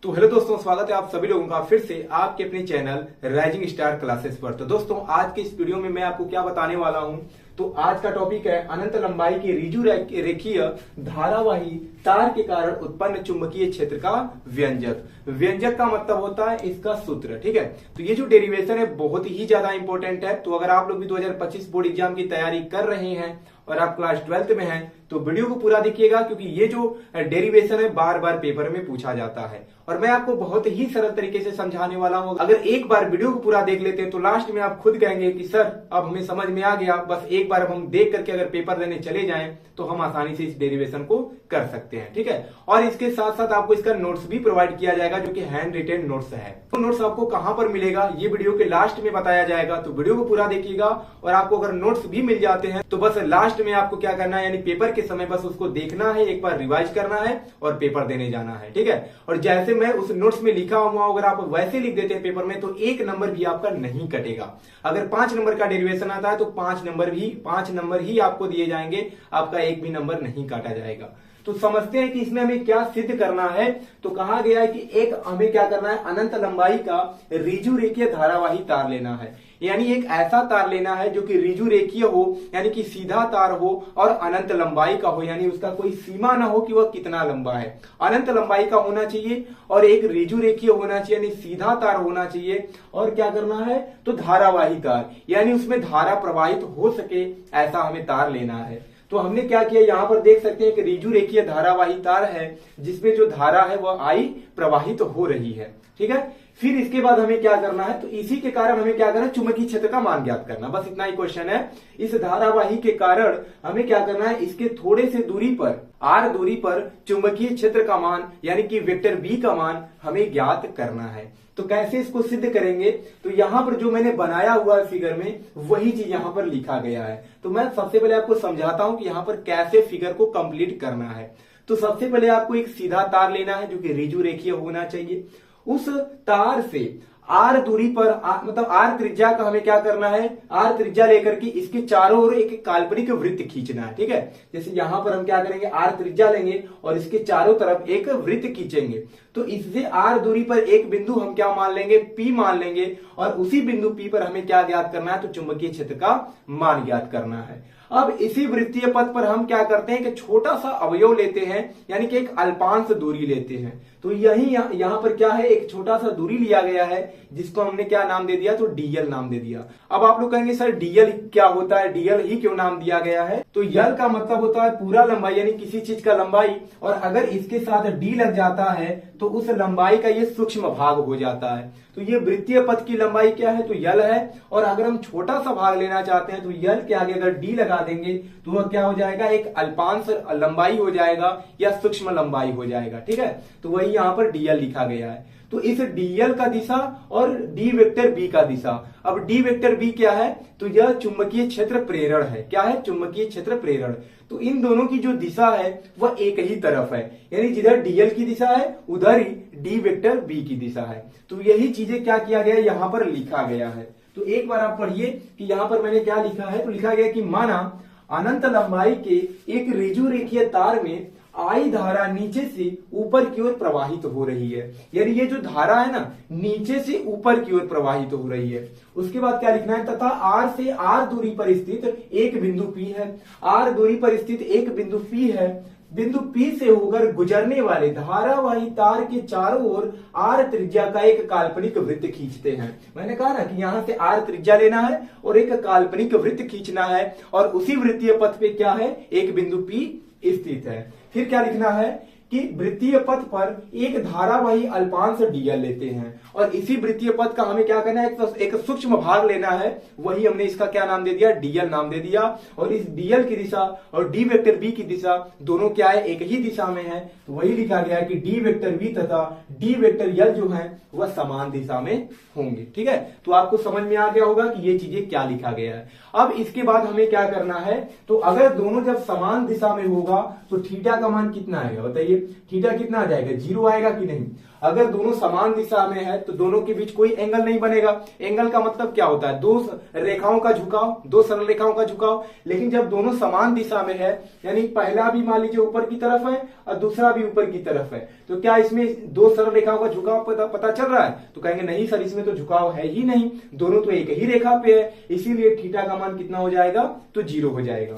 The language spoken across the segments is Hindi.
तो हेलो दोस्तों, स्वागत है आप सभी लोगों का फिर से आपके अपने चैनल राइजिंग स्टार क्लासेस पर। तो दोस्तों, आज के इस वीडियो में मैं आपको क्या बताने वाला हूं, तो आज का टॉपिक है अनंत लंबाई के ऋजु रेखीय धारावाही तार के कारण उत्पन्न चुंबकीय क्षेत्र का व्यंजक। व्यंजक का मतलब होता है इसका सूत्र। ठीक है, तो ये जो डेरिवेशन है बहुत ही ज्यादा इंपॉर्टेंट है। तो अगर आप लोग भी 2025 बोर्ड एग्जाम की तैयारी कर रहे हैं और आप क्लास 12th में हैं तो वीडियो को पूरा देखिएगा, क्योंकि ये जो डेरिवेशन है बार बार पेपर में पूछा जाता है और मैं आपको बहुत ही सरल तरीके से समझाने वाला हूं। अगर एक बार वीडियो को पूरा देख लेते हैं तो लास्ट में आप खुद कहेंगे कि सर अब हमें समझ में आ गया, बस एक बार अब हम देख करके अगर पेपर देने चले जाएं तो हम आसानी से इस डेरिवेशन को कर सकते हैं। ठीक है, और इसके साथ साथ आपको इसका नोट्स भी प्रोवाइड किया जाएगा जो कि हैंड रिटेन नोट्स है। तो नोट्स आपको कहां पर मिलेगा ये वीडियो के लास्ट में बताया जाएगा, तो वीडियो को पूरा देखिएगा। और आपको अगर नोट्स भी मिल जाते हैं तो बस लास्ट में आपको क्या करना है, यानी पेपर के समय बस उसको देखना है, एक बार रिवाइज करना है और पेपर देने जाना है। ठीक है, और जैसे मैं उस नोट्स में लिखा हुआ अगर आप वैसे लिख देते हैं पेपर में तो एक नंबर भी आपका नहीं कटेगा। अगर 5 नंबर का डेरिवेशन आता है तो 5 नंबर ही आपको दिए जाएंगे, आपका एक भी नंबर नहीं काटा जाएगा। तो समझते हैं कि इसमें हमें क्या सिद्ध करना है। तो कहा गया है कि एक हमें क्या करना है, अनंत लंबाई का ऋजु रेखीय धारावाही तार लेना है। यानी एक ऐसा तार लेना है जो कि ऋजु रेखीय हो, यानी कि सीधा तार हो और अनंत लंबाई का हो, यानी उसका कोई सीमा ना हो कि वह कितना लंबा है। अनंत लंबाई का होना चाहिए और एक ऋजु रेखीय होना चाहिए, यानी सीधा तार होना चाहिए। और क्या करना है, तो धारावाही तार, यानी उसमें धारा प्रवाहित हो सके ऐसा हमें तार लेना है। तो हमने क्या किया, यहाँ पर देख सकते हैं कि ऋजु रेखीय धारावाही तार है जिसमें जो धारा है वह आई प्रवाहित हो रही है। ठीक है, फिर इसके बाद हमें क्या करना है, तो इसी के कारण हमें क्या करना है, चुंबकीय क्षेत्र का मान ज्ञात करना। बस इतना ही क्वेश्चन है। इस धारावाही के कारण हमें क्या करना है, इसके थोड़े से दूरी पर r दूरी पर चुंबकीय क्षेत्र का मान यानी कि वेक्टर b का मान हमें ज्ञात करना है। तो कैसे इसको सिद्ध करेंगे, तो यहां पर जो मैंने बनाया हुआ है फिगर में वही चीज यहां पर लिखा गया है। तो मैं सबसे पहले आपको समझाता हूं कि यहां पर कैसे फिगर को कंप्लीट करना है। तो सबसे पहले आपको एक सीधा तार लेना है जो कि ऋजु रेखीय होना चाहिए। उस तार से r दूरी पर मतलब r त्रिज्या का हमें क्या करना है, r त्रिज्या लेकर के इसके चारों ओर एक काल्पनिक वृत्त खींचना है। ठीक है, जैसे यहां पर हम क्या करेंगे, r त्रिज्या लेंगे और इसके चारों तरफ एक वृत्त खींचेंगे। तो इससे r दूरी पर एक बिंदु हम क्या मान लेंगे, P मान लेंगे और उसी बिंदु P पर हमें क्या ज्ञात करना है, तो चुंबकीय क्षेत्र का मान ज्ञात करना है। अब इसी वृत्तीय पथ पर हम क्या करते हैं कि छोटा सा अवयव लेते हैं, यानी कि एक अल्पांश दूरी लेते हैं। तो यही यहाँ पर क्या है, एक छोटा सा दूरी लिया गया है जिसको हमने क्या नाम दे दिया, तो डीएल नाम दे दिया। अब आप लोग कहेंगे सर डीएल क्या होता है, डीएल ही क्यों नाम दिया गया है। तो यल का मतलब होता है पूरा लंबाई, यानी किसी चीज का लंबाई, और अगर इसके साथ डी लग जाता है तो उस लंबाई का ये सूक्ष्म भाग हो जाता है। तो ये वृत्तीय पथ की लंबाई क्या है, तो यल है। और अगर हम छोटा सा भाग लेना चाहते हैं तो यल के आगे अगर डी लगा देंगे तो वह क्या हो जाएगा, एक अल्पांश लंबाई हो जाएगा या सूक्ष्म लंबाई हो जाएगा। ठीक है, तो वही यहाँ पर डीएल लिखा गया है। तो इस डीएल का दिशा और डी वेक्टर बी का दिशा, अब डी वेक्टर बी क्या है, तो यह चुंबकीय क्षेत्र प्रेरण है। क्या है, चुंबकीय क्षेत्र प्रेरण। तो इन दोनों की जो दिशा है वह एक ही तरफ है, यानी जिधर डीएल की दिशा है उधर ही डी वेक्टर बी की दिशा है। तो यही चीजें क्या किया गया, यहां पर लिखा गया है। तो एक बार आप पढ़िए कि यहां पर मैंने क्या लिखा है, तो लिखा गया कि माना अनंत लंबाई के एक ऋजु रेखीय तार में आई धारा नीचे से ऊपर की ओर प्रवाहित हो रही है। यानी ये जो धारा है ना नीचे से ऊपर की ओर प्रवाहित हो रही है। उसके बाद क्या लिखना है, तथा r से r दूरी पर स्थित एक बिंदु P है। r दूरी पर स्थित एक बिंदु P है। बिंदु P से होकर गुजरने वाले धारावाही तार के चारों ओर r त्रिज्या का एक काल्पनिक वृत्त खींचते हैं। मैंने कहा ना कि यहां से r त्रिज्या लेना है और एक काल्पनिक वृत्त खींचना है, और उसी वृत्तीय पथ पे क्या है, एक बिंदु P स्थित है। फिर क्या लिखना है कि वृत्तीय पथ पर एक धारावाही अल्पांश डीएल लेते हैं और इसी वृत्तीय पथ का हमें क्या करना है, एक सूक्ष्म भाग लेना है। वही हमने इसका क्या नाम दे दिया, डीएल नाम दे दिया। और इस डीएल की दिशा और डी वेक्टर बी की दिशा दोनों क्या है, एक ही दिशा में है। तो वही लिखा गया है कि डी वेक्टर बी तथा डी वेक्टर यल जो है वह समान दिशा में होंगे। ठीक है, तो आपको समझ में आ गया होगा कि ये चीजें क्या लिखा गया है। अब इसके बाद हमें क्या करना है, तो अगर दोनों जब समान दिशा में होगा तो थीटा का मान कितना आएगा, बताइए थीटा कितना आ जाएगा, 0 आएगा कि नहीं। अगर दोनों समान दिशा में है तो दोनों के बीच कोई एंगल नहीं बनेगा। एंगल का मतलब क्या होता है, दो रेखाओं का झुकाव, दो सरल रेखाओं का झुकाव। लेकिन जब दोनों समान दिशा में है, यानी पहला भी मान लीजिए ऊपर की तरफ है और दूसरा भी ऊपर की तरफ है, तो क्या इसमें दो सरल रेखाओं का झुकाव पता चल रहा है? तो कहेंगे नहीं सर, इसमें तो झुकाव है ही नहीं, दोनों तो एक ही रेखा पे है, इसीलिए थीटा का मान कितना हो जाएगा, तो 0 हो जाएगा।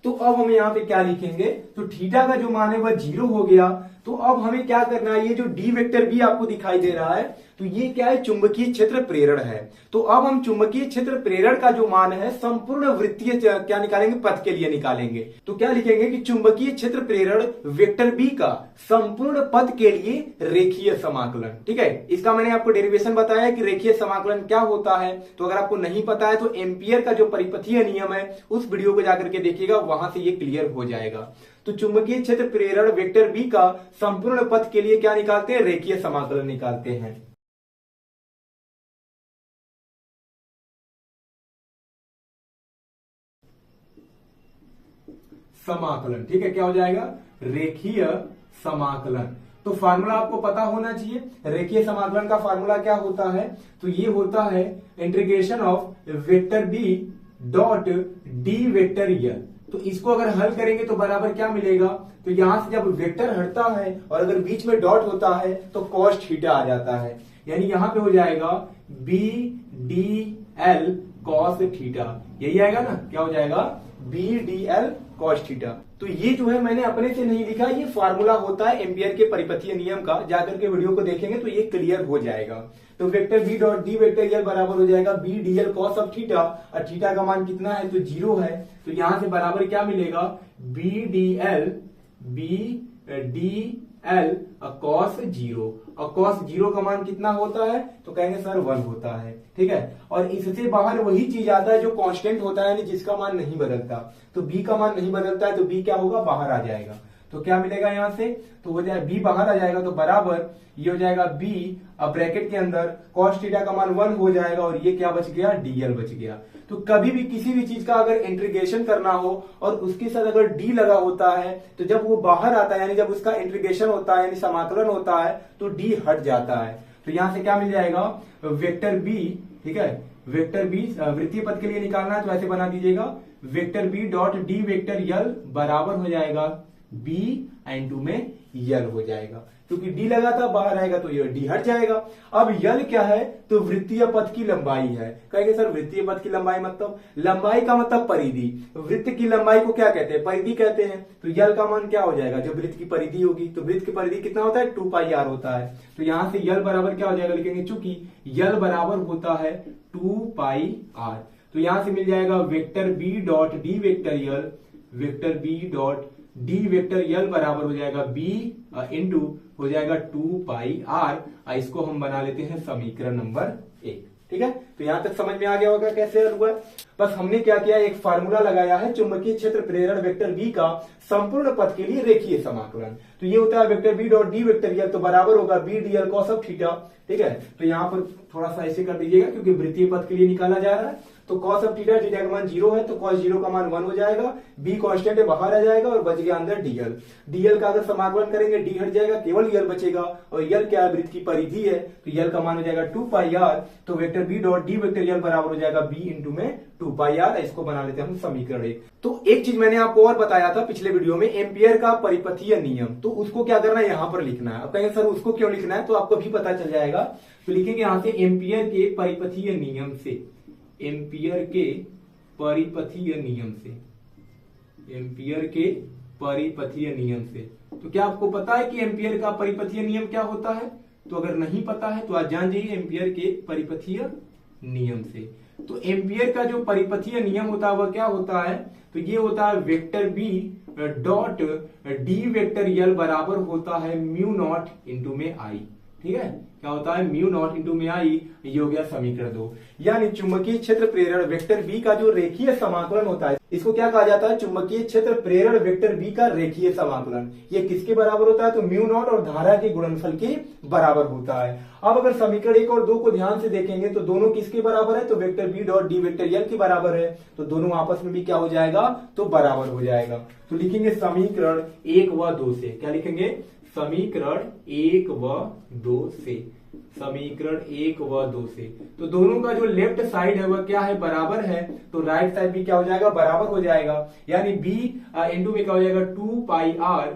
तो अब हम यहाँ पे क्या लिखेंगे, तो थीटा का जो मान है वह 0 हो गया। तो अब हमें क्या करना है, ये जो डी वेक्टर बी आपको दिखाई दे रहा है, तो ये क्या है, चुंबकीय क्षेत्र प्रेरण है। तो अब हम चुंबकीय क्षेत्र प्रेरण का जो मान है संपूर्ण वृत्तीय क्या निकालेंगे, पथ के लिए निकालेंगे। तो क्या लिखेंगे कि चुंबकीय क्षेत्र प्रेरण वेक्टर बी का संपूर्ण पथ के लिए रेखीय समाकलन। ठीक है, इसका मैंने आपको डेरिवेशन बताया कि रेखीय समाकलन क्या होता है। तो अगर आपको नहीं पता है तो एम्पियर का जो परिपथीय नियम है उस वीडियो को जाकर के देखिएगा, वहां से ये क्लियर हो जाएगा। तो चुंबकीय क्षेत्र प्रेरण वेक्टर बी का संपूर्ण पथ के लिए क्या निकालते हैं, रेखीय समाकलन निकालते हैं। समाकलन, ठीक है, क्या हो जाएगा, रेखीय समाकलन। तो फार्मूला आपको पता होना चाहिए। रेखीय समाकलन का फार्मूला क्या होता है, तो ये होता है integration of vector B dot D vector L. तो इसको अगर हल करेंगे तो बराबर क्या मिलेगा, तो यहां से जब वेक्टर हटता है और अगर बीच में डॉट होता है तो कॉस थीटा आ जाता है, यानी यहां पे हो जाएगा B D L cos theta, यही आएगा ना, क्या हो जाएगा, B D L cos theta. तो ये जो है मैंने अपने से नहीं लिखा, ये फार्मूला होता है एम्पियर के परिपथीय नियम का, जाकर के वीडियो को देखेंगे तो ये क्लियर हो जाएगा। तो vector B dot D vector L बराबर हो जाएगा B D L cos of theta, और थीटा का मान कितना है, तो 0 है। तो यहां से बराबर क्या मिलेगा, बी डी एल कॉस 0, और कॉस 0 का मान कितना होता है, तो कहेंगे सर 1 होता है। ठीक है, और इससे बाहर वही चीज आता है जो कांस्टेंट होता है, यानी जिसका मान नहीं बदलता। तो बी का मान नहीं बदलता है तो बी क्या होगा, बाहर आ जाएगा। तो क्या मिलेगा यहां से, तो हो जाए बी बाहर आ जाएगा, तो बराबर ये हो जाएगा बी, अब ब्रैकेट के अंदर कॉस थीटा का मान 1 हो जाएगा, और ये क्या बच गया, डीएल बच गया। तो कभी भी किसी भी चीज का अगर इंटीग्रेशन करना हो और उसके साथ अगर डी लगा होता है, तो जब वो बाहर आता है, यानी जब उसका इंटीग्रेशन होता है, यानी समाकलन होता है, तो डी हट जाता है। तो यहां से क्या मिल जाएगा, वेक्टर बी, ठीक है, वेक्टर बी वृत्तीय पथ के लिए निकालना है तो ऐसे बना दीजिएगा, vector B dot D vector L बराबर हो जाएगा बी एंड 2 में यल हो जाएगा, क्योंकि डी लगा था बाहर आएगा तो ये डी हट जाएगा। अब यल क्या है, तो वृत्तीय पथ की लंबाई है। कहेंगे सर वृत्तीय पथ की लंबाई मतलब, लंबाई का मतलब परिधि, वृत्त की लंबाई को क्या कहते हैं, परिधि कहते हैं। तो यल का मान क्या हो जाएगा, जो वृत्त की परिधि होगी, तो वृत्त की परिधि कितना होता है, 2 पाई आर होता है। तो यहां से यल बराबर क्या हो जाएगा, लिखेंगे चूंकि यल बराबर होता है 2 पाई आर, तो यहां से मिल जाएगा vector B dot D vector L, vector B dot D vector L बराबर हो जाएगा बी इंटू हो जाएगा 2 पाई आर। इसको हम बना लेते हैं समीकरण नंबर 1। ठीक है, तो यहां तक समझ में आ गया होगा कैसे हल हुआ। बस हमने क्या किया, एक फार्मूला लगाया है चुंबकीय क्षेत्र प्रेरण वेक्टर बी का संपूर्ण पथ के लिए रेखीय समाकलन। तो ये होता है vector B dot D vector L, तो बराबर होगा B D L cos of theta. ठीक है, तो यहां पर थोड़ा सा ऐसे कर दीजिएगा क्योंकि वृत्तीय पथ के लिए निकाला जा रहा है। तो कॉस ऑफ थीटा, थीटा का मान 0 है तो कॉस 0 का मान 1 हो जाएगा, बी कांस्टेंट है बाहर आ जाएगा और बच गया अंदर डीएल। डीएल का अगर समाकलन करेंगे डी हट जाएगा, केवल यल बचेगा, और यल क्या है, वृत्त की परिधि है, तो यल का मान हो जाएगा 2 पाई आर। तो vector B dot D vector L बराबर हो जाएगा बी इंटू में 2 पाई आर। इसको बना लेते हैं हम समीकरण 1। तो एक चीज मैंने आपको और बताया था पिछले वीडियो में, एम्पियर का परिपथीय नियम, तो उसको क्या करना है, यहां पर लिखना है। अब कहेंगे सर उसको क्यों लिखना है, तो आपको भी पता चल जाएगा। तो लिखेंगे यहां से एम्पियर के परिपथीय नियम से, एम्पियर के परिपथीय नियम से, एम्पियर के परिपथीय नियम से। तो क्या आपको पता है कि एम्पियर का परिपथीय नियम क्या होता है, तो अगर नहीं पता है तो आज जान जाइए एम्पियर के परिपथीय नियम से। तो एम्पियर का जो परिपथीय नियम होता है वह क्या होता है, तो ये होता है vector B dot D vector L बराबर होता है म्यू नॉट इंटू में आई। ठीक है, क्या होता है, म्यू नॉट इंटू में आई। ये हो गया समीकरण 2। यानी चुंबकीय क्षेत्र प्रेरण वेक्टर बी का जो रेखीय समाकलन होता है, इसको क्या कहा जाता है, चुंबकीय क्षेत्र प्रेरण वेक्टर बी का रेखीय समाकलन। ये किसके बराबर होता है, तो म्यू नॉट और धारा के गुणनफल के बराबर होता है। अब अगर समीकरण 1 और 2 को ध्यान से देखेंगे तो दोनों किसके बराबर है, तो vector B dot D vector L के बराबर है, तो दोनों आपस में भी क्या हो जाएगा, तो बराबर हो जाएगा। तो लिखेंगे समीकरण 1 व 2 से, क्या लिखेंगे, समीकरण 1 व 2 से, समीकरण 1 व 2 से। तो दोनों का जो लेफ्ट साइड है वह क्या है, बराबर है, तो राइट साइड भी क्या हो जाएगा, बराबर हो जाएगा। यानी b इंटू में क्या हो जाएगा 2 पाई r,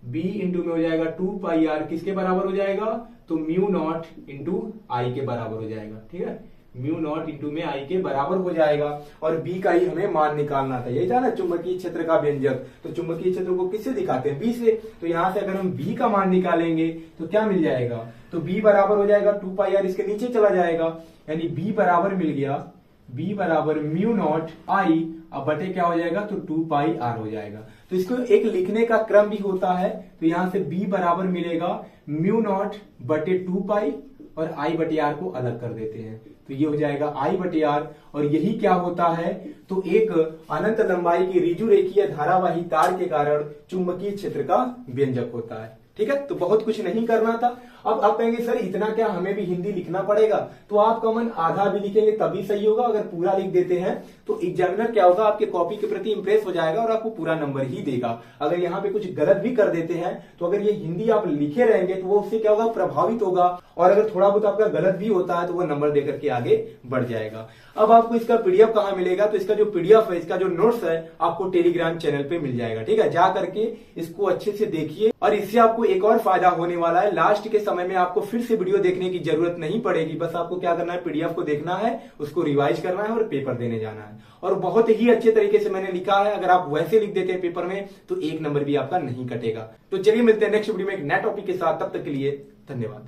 b इंटू में हो जाएगा 2 पाई r, किसके बराबर हो जाएगा, तो म्यू नॉट इंटू आई के बराबर हो जाएगा। ठीक है, म्यू नॉट इंटू में आई के बराबर हो जाएगा। और बी का ही हमें मान निकालना था, यही था ना चुंबकीय क्षेत्र का व्यंजक। तो चुंबकीय क्षेत्र को किससे दिखाते हैं, बी से। तो यहां से अगर हम बी का मान निकालेंगे तो क्या मिल जाएगा, तो बी बराबर हो जाएगा 2 पाई आर, इसके नीचे चला जाएगा, यानी बी बराबर मिल गया, बी बराबर म्यू नॉट आई, अब बटे क्या हो जाएगा, तो 2 पाई आर हो जाएगा। तो इसको एक लिखने का क्रम भी होता है, तो यहां से बी बराबर मिलेगा म्यू नॉट बटे 2 पाई, और आई बटे आर को अलग कर देते हैं, तो ये हो जाएगा आई बटे आर। और यही क्या होता है, तो एक अनंत लंबाई की ऋजु रेखीय धारावाही तार के कारण चुंबकीय क्षेत्र का व्यंजक होता है। ठीक है, तो बहुत कुछ नहीं करना था। अब आप कहेंगे सर इतना क्या, हमें भी हिंदी लिखना पड़ेगा, तो आपका मन आधा भी लिखेंगे तभी सही होगा। अगर पूरा लिख देते हैं तो एग्जामिनर क्या होगा, आपके कॉपी के प्रति इंप्रेस हो जाएगा और आपको पूरा नंबर ही देगा। अगर यहाँ पे कुछ गलत भी कर देते हैं तो अगर ये हिंदी आप लिखे रहेंगे तो वो उससे क्या होगा, प्रभावित होगा, और अगर थोड़ा बहुत आपका गलत भी होता है तो वो नंबर देकर के आगे बढ़ जाएगा। अब आपको इसका पीडीएफ कहाँ मिलेगा, तो इसका जो पीडीएफ है, इसका जो नोट्स है, आपको टेलीग्राम चैनल पे मिल जाएगा। ठीक है, जा करके इसको अच्छे से देखिए, और इससे आपको एक और फायदा होने वाला है, लास्ट के समय में आपको फिर से वीडियो देखने की जरूरत नहीं पड़ेगी। बस आपको क्या करना है, पीडीएफ को देखना है, उसको रिवाइज करना है और पेपर देने जाना है। और बहुत ही अच्छे तरीके से मैंने लिखा है, अगर आप वैसे लिख देते हैं पेपर में तो 1 नंबर भी आपका नहीं कटेगा। तो चलिए मिलते हैं नेक्स्ट वीडियो में एक नया टॉपिक के साथ, तब तक के लिए धन्यवाद।